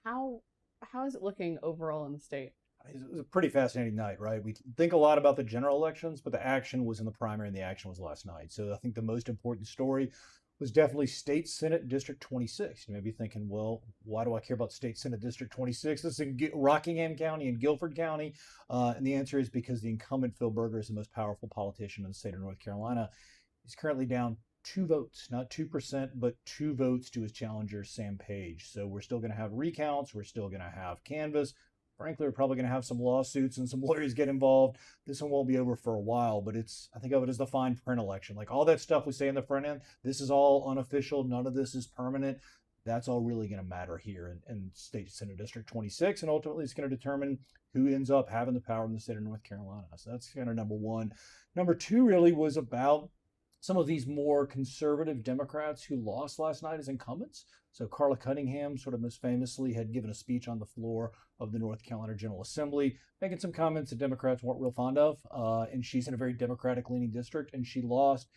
How how is it looking overall in the state? It was a pretty fascinating night, right? We think a lot about the general elections, but the action was in the primary and the action was last night. So I think the most important story was definitely State Senate District 26. You may be thinking, well, why do I care about State Senate District 26? This is in Rockingham County and Guilford County. And the answer is because the incumbent Phil Berger is the most powerful politician in the state of North Carolina. He's currently down 2 votes, not 2%, but 2 votes to his challenger, Sam Page. So we're still going to have recounts. We're still going to have canvass. Frankly, we're probably going to have some lawsuits and some lawyers get involved. This one won't be over for a while, but I think of it as the fine print election. Like all that stuff we say in the front end, this is all unofficial. None of this is permanent. That's all really going to matter here in State Senate District 26. And ultimately, it's going to determine who ends up having the power in the state of North Carolina. So that's kind of number one. Number two really was about some of these more conservative Democrats who lost last night as incumbents. So Carla Cunningham, sort of most famously, had given a speech on the floor of the North Carolina General Assembly, making some comments that Democrats weren't real fond of. And she's in a very Democratic-leaning district, and she lost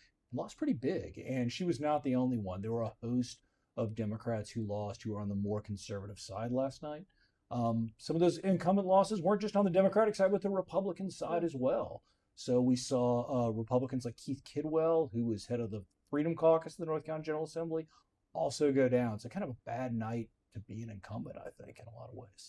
pretty big. And she was not the only one. There were a host of Democrats who lost who were on the more conservative side last night. Some of those incumbent losses weren't just on the Democratic side, but the Republican side as well. So we saw Republicans like Keith Kidwell, who was head of the Freedom Caucus of the North Carolina General Assembly, also go down. So kind of a bad night to be an incumbent, I think, in a lot of ways.